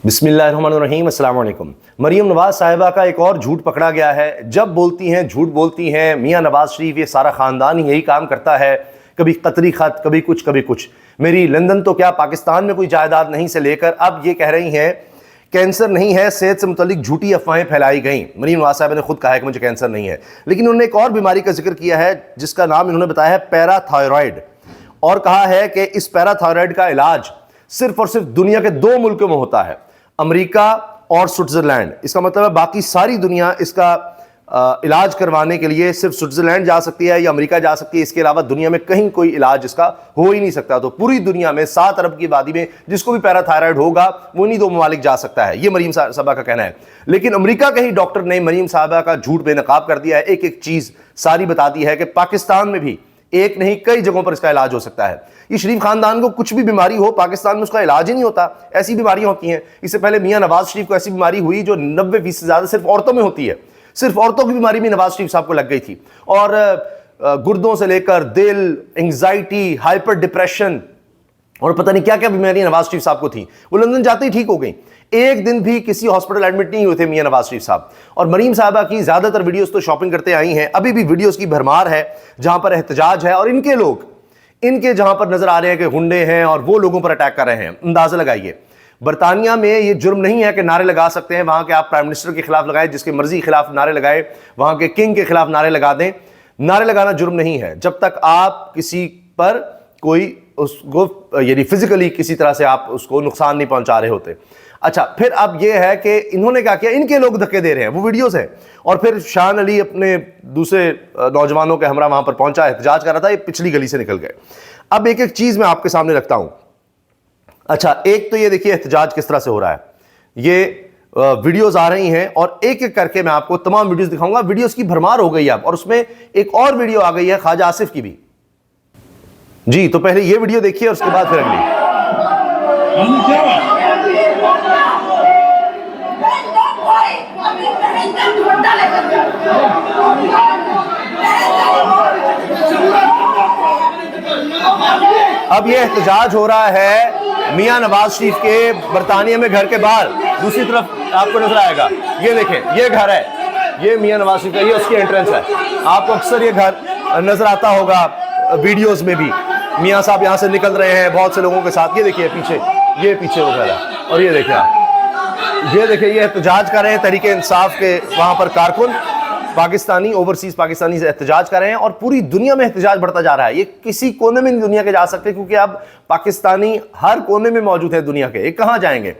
बिस्मिल्लाहिर्रहमानिर्रहीम, अस्सलाम वालेकुम। मरीम नवाज साहिबा का एक और झूठ पकड़ा गया है। जब बोलती हैं झूठ बोलती हैं। मियां नवाज शरीफ, ये सारा ख़ानदान ही यही काम करता है, कभी कतरी ख़त, कभी कुछ। मेरी लंदन तो क्या पाकिस्तान में कोई जायदाद नहीं से लेकर अब ये कह रही हैं कैंसर नहीं है, सेहत से मुतल्लिक झूठी अफवाहें फैलाई गई। मरीम नवाज साहिबा ने खुद कहा है कि मुझे कैंसर नहीं है, लेकिन उन्होंने एक और बीमारी का जिक्र किया है जिसका नाम इन्होंने बताया है पैराथायरॉयड, और कहा है कि इस पैराथायरॉयड का इलाज सिर्फ और सिर्फ दुनिया के दो मुल्कों में होता है, अमेरिका और स्विट्जरलैंड। इसका मतलब है बाकी सारी दुनिया इसका इलाज करवाने के लिए सिर्फ स्विट्जरलैंड जा सकती है या अमेरिका जा सकती है, इसके अलावा दुनिया में कहीं कोई इलाज इसका हो ही नहीं सकता। तो पूरी दुनिया में 7 अरब की आबादी में जिसको भी पैराथायरॉयड होगा वो इन्हीं दो ममालिक जा सकता है, ये मरीम साहबा का कहना है। लेकिन अमेरिका के ही डॉक्टर ने मरीम साहबा का झूठ बेनकाब कर दिया है, एक एक चीज सारी बता दी है कि पाकिस्तान में भी एक नहीं कई जगहों पर इसका इलाज हो सकता है। ये शरीफ खानदान को कुछ भी बीमारी हो, पाकिस्तान में उसका इलाज ही नहीं होता, ऐसी बीमारियां होती हैं। इससे पहले मियां नवाज शरीफ को ऐसी बीमारी हुई जो 90% से ज्यादा सिर्फ औरतों में होती है, सिर्फ औरतों की बीमारी में नवाज शरीफ साहब को लग गई थी। और गुर्दों से लेकर दिल, एंग्जाइटी, हाइपर डिप्रेशन और पता नहीं क्या क्या बीमारियां नवाज शरीफ साहब को थी, वो लंदन जाते ही ठीक हो गई। एक दिन भी किसी हॉस्पिटल एडमिट नहीं हुए थे मियां नवाज शरीफ साहब। और मरीम साहबा की ज्यादातर वीडियोस तो शॉपिंग करते आई हैं, अभी भी वीडियोस की भरमार है जहां पर एहतजाज है, और इनके लोग इनके जहां पर नजर आ रहे हैं कि गुंडे हैं और वो लोगों पर अटैक कर रहे हैं। अंदाजा लगाइए, बरतानिया में ये जुर्म नहीं है कि नारे लगा सकते हैं, वहां के आप प्राइम मिनिस्टर के खिलाफ लगाए, जिसके मर्जी के खिलाफ नारे लगाए, वहां के किंग के खिलाफ नारे लगा दें। नारे लगाना जुर्म नहीं है जब तक आप किसी पर कोई उसको यानी फिजिकली किसी तरह से आप उसको नुकसान नहीं पहुंचा रहे होते। अच्छा, फिर अब यह है कि इन्होंने क्या किया, इनके लोग धक्के दे रहे हैं, वो वीडियोस हैं। और फिर शान अली अपने दूसरे नौजवानों के हमरा वहां पर पहुंचा, एहतजाज कर रहा था, ये पिछली गली से निकल गए। अब एक एक चीज मैं आपके सामने रखता हूं। अच्छा, एक तो ये देखिए एहतजाज किस तरह से हो रहा है, ये वीडियोस आ रही हैं और एक एक करके मैं आपको तमाम वीडियोस दिखाऊंगा। वीडियोस की भरमार हो गई है अब, और उसमें एक और वीडियो आ गई है ख्वाजा आसिफ की भी। जी, तो पहले ये वीडियो देखिए और उसके बाद फिर अगली। अब ये एहतजाज हो रहा है मियां नवाज शरीफ के बरतानिया में घर के बाहर। दूसरी तरफ आपको नजर आएगा, ये देखें, ये घर है, ये मियां नवाज शरीफ का, ये उसकी एंट्रेंस है। आपको अक्सर ये घर नजर आता होगा वीडियोस में भी। मियां साहब यहां से निकल रहे हैं बहुत से लोगों के साथ। ये देखिए पीछे, ये पीछे वो घर है, और ये देखिए आप, ये देखिए ये एहतजाज कर रहे हैं तहरीके इंसाफ के वहां पर कारकुन, पाकिस्तानी, ओवरसीज पाकिस्तानी से एहतजाज कर रहे हैं। और पूरी दुनिया में एहतजाज बढ़ता जा रहा है। ये किसी कोने में नहीं दुनिया के जा सकते, क्योंकि अब पाकिस्तानी हर कोने में मौजूद है दुनिया के। ये कहां जाएंगे,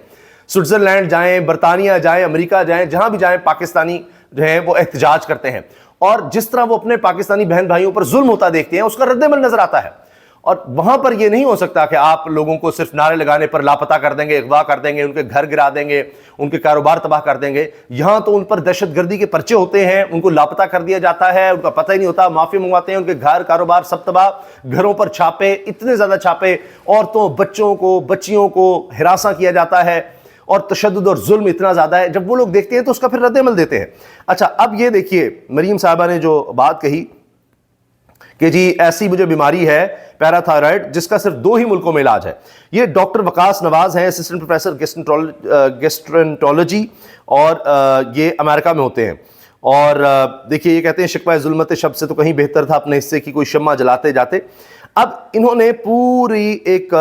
स्विट्जरलैंड जाएं, बरतानिया जाएं, अमेरिका जाएं, जहां भी जाएं पाकिस्तानी जो है वो एहतजाज करते हैं। और जिस तरह वो अपने पाकिस्तानी बहन भाइयों पर जुल्म होता देखते हैं उसका रद्देमल नजर आता है। और वहां पर यह नहीं हो सकता कि आप लोगों को सिर्फ नारे लगाने पर लापता कर देंगे, अगवा कर देंगे, उनके घर गिरा देंगे, उनके कारोबार तबाह कर देंगे। यहां तो उन पर दहशतगर्दी के पर्चे होते हैं, उनको लापता कर दिया जाता है, उनका पता ही नहीं होता, माफी मंगवाते हैं, उनके घर कारोबार सब तबाह, घरों पर छापे, इतने ज्यादा छापे, औरतों बच्चों को बच्चियों को हिरासा किया जाता है, और तशद्दुद और जुल्म इतना ज्यादा है। जब वो लोग देखते हैं तो उसका फिर रद्देमल देते हैं। अच्छा, अब ये देखिए मरीम साहबा ने जो बात कही कि जी ऐसी मुझे बीमारी है पैराथायरॉयड जिसका सिर्फ 2 ही मुल्कों में इलाज है। ये डॉक्टर वकास नवाज हैं, असिस्टेंट प्रोफेसर गैस्ट्रेंटोलॉजी, और ये अमेरिका में होते हैं। और देखिए ये कहते हैं शिकवा जुल्मत शब से तो कहीं बेहतर था अपने हिस्से की कोई शम्मा जलाते जाते। अब इन्होंने पूरी एक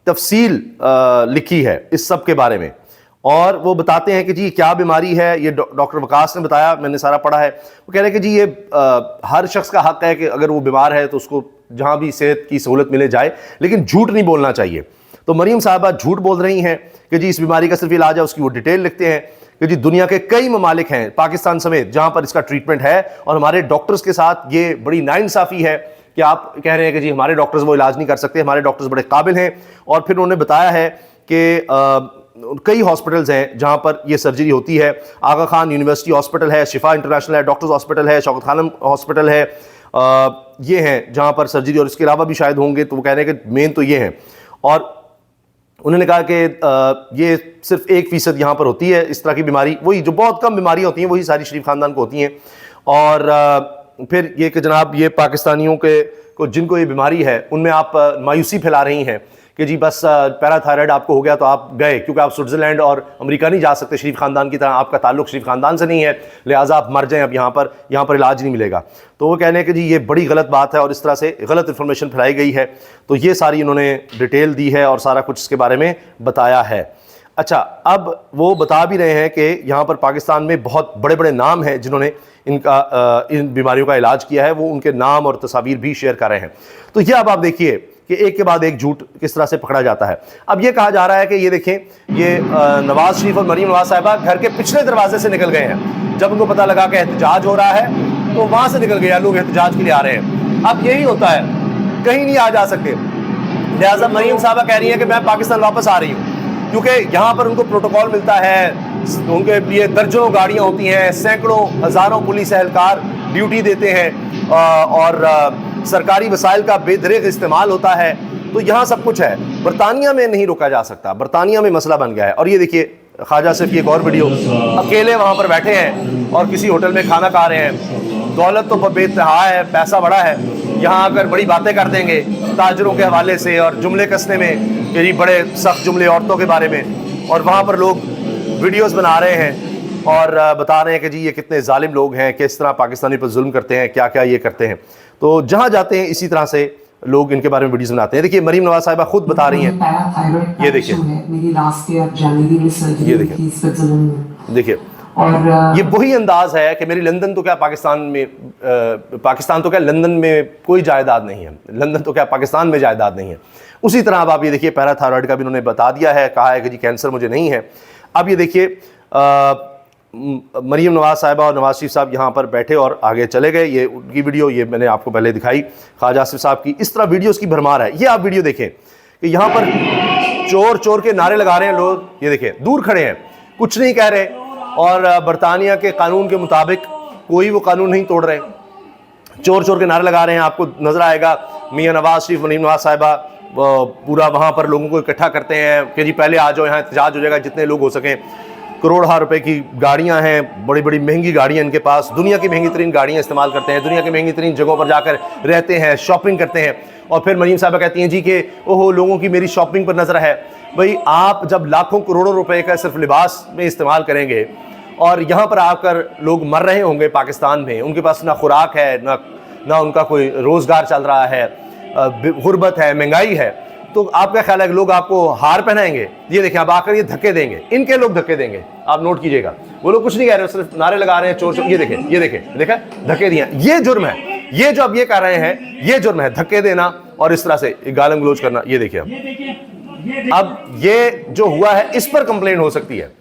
तफसील लिखी है इस सब के बारे में, और वो बताते हैं कि जी क्या बीमारी है। ये डॉक्टर वकास ने बताया, मैंने सारा पढ़ा है। वो कह रहे हैं कि जी ये हर शख्स का हक है कि अगर वो बीमार है तो उसको जहां भी सेहत की सहूलत मिले जाए, लेकिन झूठ नहीं बोलना चाहिए। तो मरीम साहबा झूठ बोल रही हैं कि जी इस बीमारी का सिर्फ इलाज है, उसकी वो डिटेल लिखते हैं कि जी दुनिया के कई ममालिक हैं पाकिस्तान समेत जहां पर इसका ट्रीटमेंट है, और हमारे डॉक्टर्स के साथ ये बड़ी नाइंसाफी है कि आप कह रहे हैं कि जी हमारे डॉक्टर्स वो इलाज नहीं कर सकते, हमारे डॉक्टर्स बड़े काबिल हैं। और फिर उन्होंने बताया है कि कई हॉस्पिटल्स हैं जहां पर यह सर्जरी होती है। आगा खान यूनिवर्सिटी हॉस्पिटल है, शिफा इंटरनेशनल है, डॉक्टर्स हॉस्पिटल है, शौकत खानम हॉस्पिटल है, ये हैं जहां पर सर्जरी, और इसके अलावा भी शायद होंगे। तो वो कह रहे हैं कि मेन तो ये हैं। और उन्होंने कहा कि ये सिर्फ 1% यहां पर होती है इस तरह की बीमारी, वही जो बहुत कम बीमारियां होती हैं वही सारी शरीफ खानदान को होती हैं। और फिर ये कि जनाब ये पाकिस्तानियों के को जिनको ये बीमारी है उनमें आप मायूसी फैला रही हैं कि जी बस पैराथायराइड आपको हो गया तो आप गए, क्योंकि आप स्विट्ज़रलैंड और अमेरिका नहीं जा सकते शरीफ ख़ानदान की तरह, आपका ताल्लुक शरीफ ख़ानदान से नहीं है, लिहाजा आप मर जाएं, अब यहाँ पर इलाज नहीं मिलेगा। तो वो कहने कि जी ये बड़ी गलत बात है और इस तरह से गलत इन्फॉर्मेशन फैलाई गई है। तो ये सारी इन्होंने डिटेल दी है और सारा कुछ इसके बारे में बताया है। अच्छा, अब वो बता भी रहे हैं कि यहाँ पर पाकिस्तान में बहुत बड़े बड़े नाम हैं जिन्होंने इन बीमारियों का इलाज किया है, वो उनके नाम और तस्वीर भी शेयर कर रहे हैं। तो ये अब आप देखिए कि एक के बाद एक झूठ किस तरह से पकड़ा जाता है। अब ये कहा जा रहा है कि ये देखें, ये नवाज शरीफ और मरीम नवाज साहिबा घर के पिछले दरवाजे से निकल गए हैं। जब उनको पता लगा कि एहतजाज हो रहा है तो वहां से निकल गए, लोग एहतजाज के लिए आ रहे हैं। अब यही होता है, कहीं नहीं आ जा सकते। लिहाजा मरीम साहिबा कह रही है कि मैं पाकिस्तान वापस आ रही हूँ, क्योंकि यहाँ पर उनको प्रोटोकॉल मिलता है, उनके लिए दर्जनों गाड़ियाँ होती हैं, सैकड़ों हज़ारों पुलिस एहलकार ड्यूटी देते हैं और सरकारी वसाइल का बेदरेग इस्तेमाल होता है। तो यहाँ सब कुछ है। बरतानिया में नहीं रोका जा सकता, बरतानिया में मसला बन गया है। और ये देखिए ख्वाजा सिर्फ की एक और वीडियो, अकेले वहाँ पर बैठे हैं और किसी होटल में खाना खा रहे हैं। दौलत तो बेतहा है, पैसा बड़ा है, यहाँ आकर बड़ी बातें कर देंगे ताजरों के हवाले से और जुमले कसने में, ये बड़े सख्त जुमले औरतों के बारे में। और वहाँ पर लोग वीडियोस बना रहे हैं और बता रहे हैं कि जी ये कितने जालिम लोग हैं, किस तरह पाकिस्तानी पर जुल्म करते हैं, क्या क्या ये करते हैं। तो जहाँ जाते हैं इसी तरह से लोग इनके बारे में वीडियोस बनाते हैं। देखिए मरीम नवाज साहिबा खुद बता रही हैं, ये देखिए, ये देखिए और ये वही अंदाज है कि मेरी लंदन तो क्या पाकिस्तान में पाकिस्तान तो क्या लंदन में कोई जायदाद नहीं है, लंदन तो क्या पाकिस्तान में जायदाद नहीं है। उसी तरह अब आप ये देखिए पैराथायराइड का भी उन्होंने बता दिया है, कहा है कि जी कैंसर मुझे नहीं है। अब ये देखिए मरीम नवाज साहिबा और नवाज शरीफ साहब यहाँ पर बैठे और आगे चले गए। ये उनकी वीडियो ये मैंने आपको पहले दिखाई, ख्वाजा आसिफ साहब की। इस तरह वीडियोस की भरमार है। ये आप वीडियो देखें कि यहाँ पर चोर चोर के नारे लगा रहे हैं लोग, ये देखें दूर खड़े हैं, कुछ नहीं कह रहे और बरतानिया के कानून के मुताबिक कोई वो कानून नहीं तोड़ रहे, चोर चोर के नारे लगा रहे हैं। आपको नजर आएगा मियाँ नवाज शरीफ, मरीम नवाज साहिबा पूरा वहाँ पर लोगों को इकट्ठा करते हैं कि जी पहले आ जाओ, यहाँ एहतजाज हो जाएगा, जितने लोग हो सकें। करोड़ रुपए की गाड़ियाँ हैं, बड़ी बड़ी महंगी गाड़ियाँ इनके पास, दुनिया की महंगी तरीन गाड़ियाँ इस्तेमाल करते हैं, दुनिया की महंगी तरीन जगहों पर जाकर रहते हैं, शॉपिंग करते हैं। और फिर मरीम साहबा कहती हैं जी कि ओहो लोगों की मेरी शॉपिंग पर नज़र है। भाई आप जब लाखों करोड़ों रुपए का सिर्फ लिबास में इस्तेमाल करेंगे और यहाँ पर आकर लोग मर रहे होंगे पाकिस्तान में, उनके पास ना खुराक है, ना उनका कोई रोज़गार चल रहा है, गुर्बत है, महंगाई है, तो आपका ख्याल है कि लोग आपको हार पहनाएंगे? ये देखें अब आकर ये धक्के देंगे, इनके लोग धक्के देंगे, आप नोट कीजिएगा। वो लोग कुछ नहीं कह रहे, सिर्फ नारे लगा रहे हैं चोर चोर। ये देखें, ये देखें, देखा धक्के दिए, ये जुर्म है। ये जो अब ये कर रहे हैं ये जुर्म है, धक्के देना और इस तरह से गालम गलोच करना। ये देखिए अब ये जो हुआ है इस पर कंप्लेन हो सकती है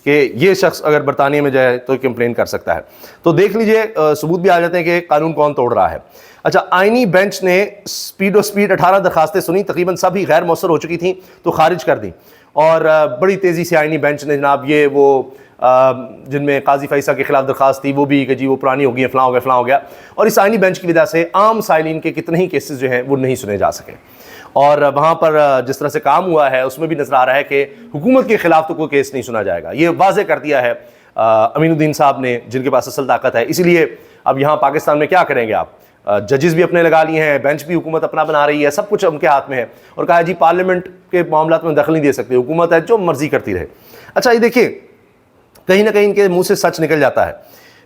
कि ये शख्स अगर बरतानिया में जाए तो कंप्लेन कर सकता है। तो देख लीजिए सबूत भी आ जाते हैं कि कानून कौन तोड़ रहा है। अच्छा, आईनी बेंच ने स्पीड 18 दरखास्तें सुनी, तकरीबन सभी गैर मौसर हो चुकी थी तो खारिज कर दी। और बड़ी तेज़ी से आईनी बेंच ने जनाब ये वो जिनमें काजी फैसा के खिलाफ दरखास्त थी वो भी कि जी वो पुरानी हो गई है, फलां हो गया फलां हो गया। और इस आईनी बेंच की वजह से आम साइलिन के कितने ही केसेस जो हैं वो नहीं सुने जा सके। और वहाँ पर जिस तरह से काम हुआ है उसमें भी नजर आ रहा है कि हुकूमत के खिलाफ तो कोई केस नहीं सुना जाएगा। ये वाज़े कर दिया है अमीनुद्दीन साहब ने, जिनके पास असल ताकत है। इसीलिए अब यहाँ पाकिस्तान में क्या करेंगे आप, जजेस भी अपने लगा लिए हैं, बेंच भी हुकूमत अपना बना रही है, सब कुछ उनके हाथ में है। और कहा जी पार्लियामेंट के मामला में दखल नहीं दे सकते, हुकूमत है जो मर्जी करती रहे। अच्छा ये देखिए कहीं ना कहीं इनके मुंह से सच निकल जाता है।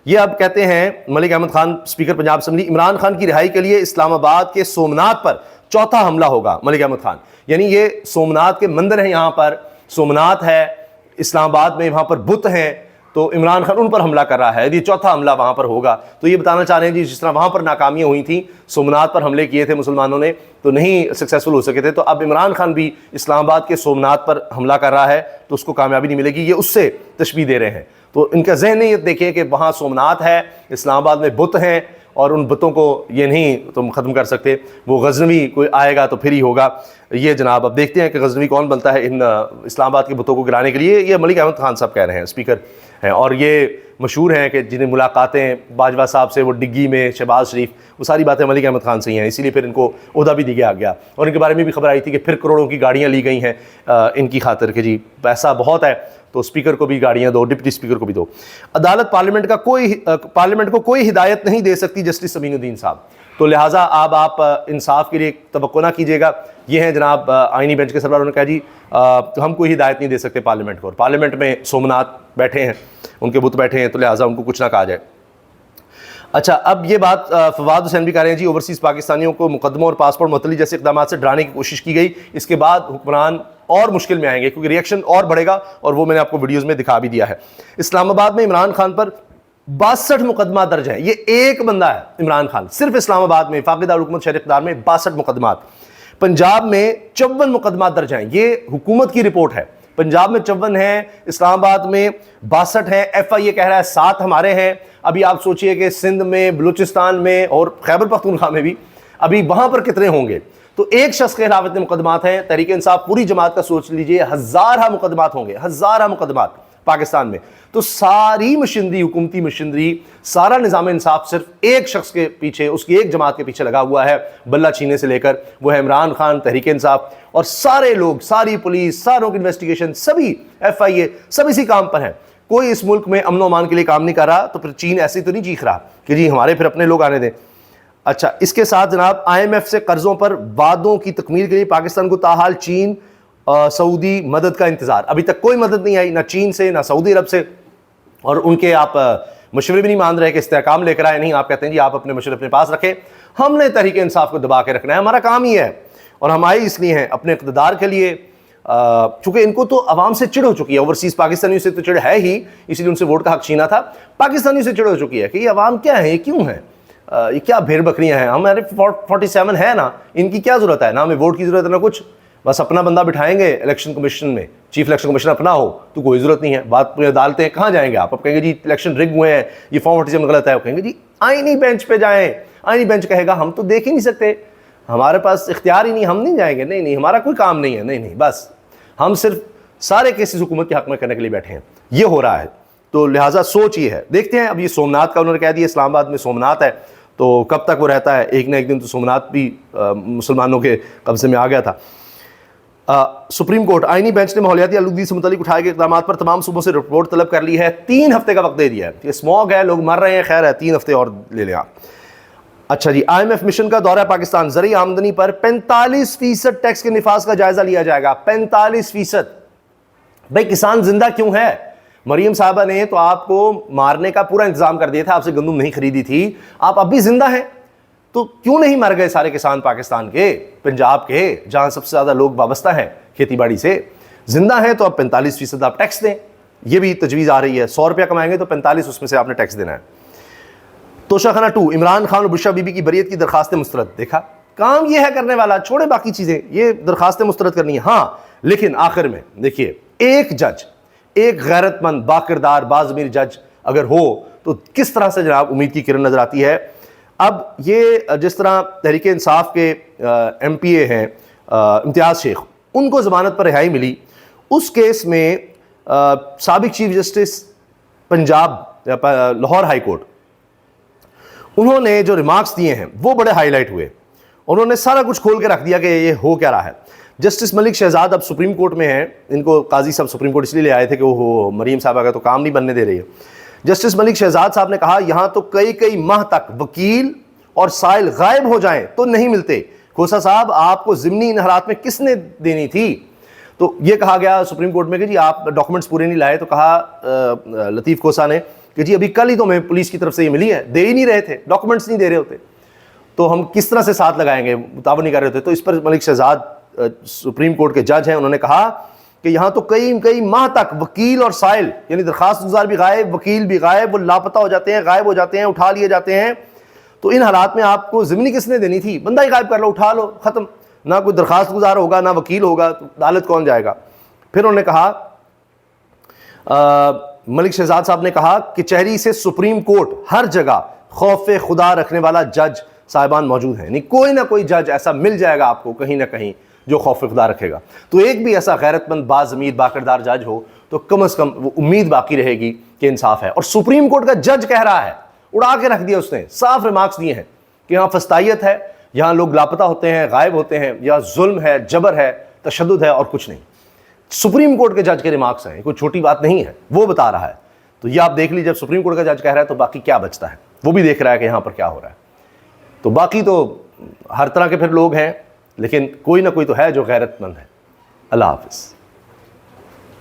ये अब कहते हैं मलिक अहमद खान स्पीकर पंजाब असेंबली, इमरान खान की रिहाई के लिए इस्लामाबाद के सोमनाथ पर चौथा हमला होगा। मलिक अहमद खान यानी ये सोमनाथ के मंदिर हैं, यहाँ पर सोमनाथ है इस्लामाबाद में, वहाँ पर बुत हैं, तो इमरान खान उन पर हमला कर रहा है, ये चौथा हमला वहाँ पर होगा। तो ये बताना चाह रहे हैं जी जिस तरह वहाँ पर नाकामियाँ हुई थी, सोमनाथ पर हमले किए थे मुसलमानों ने तो नहीं सक्सेसफुल हो सके थे, तो अब इमरान खान भी इस्लामाबाद के सोमनाथ पर हमला कर रहा है तो उसको कामयाबी नहीं मिलेगी, ये उससे तशबीह दे रहे हैं। तो इनका जहन ये देखें कि वहाँ सोमनाथ है, इस्लामाबाद में बुत हैं और उन बुतों को ये नहीं तुम ख़त्म कर सकते, वो गज़नवी कोई आएगा तो फिर ही होगा। ये जनाब अब देखते हैं कि गज़नवी कौन बनता है इन इस्लामाबाद के बुतों को गिराने के लिए। ये मलिक अहमद खान साहब कह रहे हैं, स्पीकर हैं, और ये मशहूर हैं कि जिन्हें मुलाकातें बाजवा साहब से, वो डिग्गी में शहबाज शरीफ, वो सारी बातें मलिक अहमद खान से ही हैं, इसीलिए फिर इनको ओहदा भी दिया गया। और इनके बारे में भी खबर आई थी कि फिर करोड़ों की गाड़ियाँ ली गई हैं इनकी खातिर कि जी पैसा बहुत है तो स्पीकर को भी गाड़ियाँ दो, डिप्टी स्पीकर को भी दो। अदालत पार्लियामेंट को कोई हिदायत नहीं दे सकती, जस्टिस अमीनुद्दीन साहब। तो लिहाजा अब आप इंसाफ के लिए तवक्को ना कीजिएगा। ये हैं जनाब आईनी बेंच के सरबराह, उन्होंने कहा जी तो हम कोई हिदायत नहीं दे सकते पार्लियामेंट को, और पार्लियामेंट में सोमनाथ बैठे हैं, उनके बुत बैठे हैं, तो लिहाजा उनको कुछ ना कहा जाए। अच्छा, अब ये बात फवाद हुसैन भी कह रहे हैं जी ओवरसीज़ पाकिस्तानियों को मुकदमों और पासपोर्ट मुअत्तली जैसे इकदाम से डराने की कोशिश की गई, इसके बाद हुक्मरान और मुश्किल में आएंगे क्योंकि रिएक्शन और बढ़ेगा, और वो मैंने आपको वीडियोज़ में दिखा भी दिया है। इस्लामाबाद में इमरान खान पर 62 मुकदमा दर्ज है। ये एक बंदा है इमरान खान, सिर्फ इस्लामाबाद में वफाकी दारुल शहर इक़्तिदार में 62 मुकदमात। पंजाब में 54 मुकदमा दर्ज हैं, ये हुकूमत की रिपोर्ट है। पंजाब में 54 है, इस्लामाबाद में 62 है। FIA कह रहा है 7 हमारे हैं। अभी आप सोचिए कि सिंध में, बलूचिस्तान में और खैबर पख्तूनख्वा में भी अभी वहां पर कितने होंगे। तो एक शख्स के खिलाफ इतने मुकदमात हैं। तहरीक इंसाफ पूरी जमात का सोच लीजिए, हज़ारा मुकदमात होंगे, हज़ारा मुकदमात पाकिस्तान में। तो सारी मशीनरी, हुकूमती मशीनरी, सारा निज़ाम इंसाफ सिर्फ एक शख्स के पीछे, उसकी एक जमात के पीछे लगा हुआ है, बल्ला छीने से लेकर, वो है इमरान खान, तहरीक इंसाफ, और सारे लोग, सारी पुलिस, सारों की इन्वेस्टिगेशन, सभी FIA, सब इसी काम पर हैं। कोई इस मुल्क में अमन अमान के लिए काम नहीं कर रहा, तो फिर चीन ऐसे तो नहीं चीख रहा कि जी हमारे फिर अपने लोग आने दें। अच्छा, इसके साथ जनाब IMF से कर्जों पर वादों की तकमील के लिए पाकिस्तान को ताहाल चीन सऊदी मदद का इंतजार। अभी तक कोई मदद नहीं आई, ना चीन से ना सऊदी अरब से, और उनके आप मशवरे भी नहीं मान रहे कि इस्तेहकाम लेकर आए। नहीं, आप कहते हैं जी आप अपने मशवरे अपने पास रखें, हमने तहरीक इंसाफ को दबा के रखना है, हमारा काम ही है। और हम आए इसलिए हैं अपने इक़्तिदार के लिए, चूंकि इनको तो अवाम से चिढ़ हो चुकी है। ओवरसीज़ पाकिस्तानियों से तो चिढ़ है ही, इसीलिए उनसे वोट का हक छीना था। पाकिस्तानियों से चिढ़ हो चुकी है कि ये अवाम क्या है, ये क्यों है, ये क्या भेड़ बकरियां हैं, हमारे 47 है ना, इनकी क्या ज़रूरत है, ना हमें वोट की ज़रूरत है ना कुछ, बस अपना बंदा बिठाएंगे इलेक्शन कमीशन में, चीफ इलेक्शन कमीशन अपना हो तो कोई ज़रूरत नहीं है। बात पूरी अदालतें कहाँ जाएंगे आप? अब कहेंगे जी इलेक्शन रिग हुए हैं, ये फॉर्म 47 गलत है, वो कहेंगे जी आईनी बेंच पे जाएं। आईनी बेंच कहेगा हम तो देख ही नहीं सकते, हमारे पास इख्तियार ही नहीं, हम नहीं जाएंगे, नहीं नहीं हमारा कोई काम नहीं है, नहीं नहीं बस हम सिर्फ सारे केसेस हुकूमत के हक में करने के लिए बैठे हैं। ये हो रहा है, तो लिहाजा सोच ये है। देखते हैं अब ये सोमनाथ का उन्होंने कह दिया, इस्लामाबाद में सोमनाथ है, तो कब तक वो रहता है, एक ना एक दिन तो सोमनाथ भी मुसलमानों के कब्जे में आ गया था। सुप्रीम कोर्ट आईनी बेंच ने माहौलियाती आलूगी से मुतालिक उठाए गए इक़दामात पर तमाम सूबों से रिपोर्ट तलब कर ली है। 3 हफ्ते का वक्त दे दिया है। ये स्मॉग है, लोग मर रहे हैं, खैर है, 3 हफ्ते और ले लें आप। अच्छा जी, IMF मिशन का दौरा पाकिस्तान, ज़रूरी आमदनी पर 45% टैक्स के निफाज का जायजा लिया जाएगा। 45%। भाई किसान जिंदा क्यों है? मरियम साहबा ने तो आपको मारने का पूरा इंतजाम कर दिया था, आपसे गंदम नहीं खरीदी थी, आप अब भी जिंदा हैं, तो क्यों नहीं मर गए सारे किसान पाकिस्तान के, पंजाब के, जहां सबसे ज्यादा लोग वाबस्ता हैं खेती बाड़ी से? जिंदा हैं तो अब 45% आप टैक्स दें। यह भी तजवीज़ आ रही है, 100 रुपया कमाएंगे तो 45 उसमें से आपने टैक्स देना है। तोशाखाना 2, इमरान खान और बुशरा बीबी की बरियत की दरखास्तें मुस्तरद। देखा, काम यह है करने वाला, छोड़े बाकी चीजें, ये दरखास्तें मुस्तरद करनी है। हाँ, लेकिन आखिर में देखिए, एक जज, एक गैरतमंद बाकिरदार बाज़मीर जज अगर हो तो किस तरह से जनाब उम्मीद की किरण नजर आती है। अब ये जिस तरह तहरीक इंसाफ के MPA हैं इम्तियाज़ शेख, उनको ज़मानत पर रिहाई मिली, उस केस में साबिक chief justice Punjab Lahore high court, उन्होंने जो रिमार्क्स दिए हैं वो बड़े हाईलाइट हुए। उन्होंने सारा कुछ खोल के रख दिया कि ये हो क्या रहा है। जस्टिस मलिक शहजाद अब सुप्रीम कोर्ट में हैं, इनको काजी साहब सुप्रीम कोर्ट इसलिए ले आए थे कि वो मरीम साहबा का तो काम नहीं बनने दे रही है। जस्टिस मलिक शहजाद साहब ने कहा यहाँ तो कई कई माह तक वकील और साइल गायब हो जाएं तो नहीं मिलते। खोसा साहब, आपको ज़िमनी इन हालात में किसने देनी थी? तो ये कहा गया सुप्रीम कोर्ट में कि जी आप डॉक्यूमेंट्स पूरे नहीं लाए, तो कहा लतीफ़ खोसा ने कि जी अभी कल ही तो हमें पुलिस की तरफ से ये मिली है, दे ही नहीं रहे थे, डॉक्यूमेंट्स नहीं दे रहे होते तो हम किस तरह से साथ लगाएंगे, मुतावन नहीं कर रहे थे। तो इस पर मलिक शहजाद सुप्रीम कोर्ट के जज हैं, उन्होंने कहा कि यहाँ तो कई कई माह तक वकील और साइल यानी दरखास्त गुजार भी गायब, वकील भी गायब, वो लापता हो जाते हैं, गायब हो जाते हैं, उठा लिए जाते हैं। तो इन हालात में आपको ज़िमनी किसने देनी थी? बंदा ही गायब कर लो, उठा लो, ख़त्म। ना कोई दरखास्त गुजार होगा, ना वकील होगा, तो अदालत कौन जाएगा? फिर उन्होंने कहा, मलिक शहजाद साहब ने कहा कि कचहरी से सुप्रीम कोर्ट हर जगह खौफ खुदा रखने वाला जज साहिबान मौजूद हैं। नहीं, कोई ना कोई जज ऐसा मिल जाएगा आपको कहीं ना कहीं जो खौफ खुदा रखेगा। तो एक भी ऐसा गैरतमंद बाज़मीर बाकिरदार जज हो तो कम से कम वो उम्मीद बाकी रहेगी कि इंसाफ है। और सुप्रीम कोर्ट का जज कह रहा है, उड़ा के रख दिया उसने, साफ रिमार्क्स दिए हैं कि यहाँ फस्तायत है, यहाँ लोग लापता होते हैं, गायब होते हैं, या जुल्म है, जबर है, तशद्दुद है और कुछ नहीं। सुप्रीम कोर्ट के जज के रिमार्क्स हैं, कोई छोटी बात नहीं है, वो बता रहा है। तो ये आप देख लीजिए, जब सुप्रीम कोर्ट का जज कह रहा है तो बाकी क्या बचता है, वो भी देख रहा है कि यहाँ पर क्या हो रहा है। तो बाकी तो हर तरह के फिर लोग हैं, लेकिन कोई ना कोई तो है जो गैरतमंद है। अल्लाह हाफ़िज़।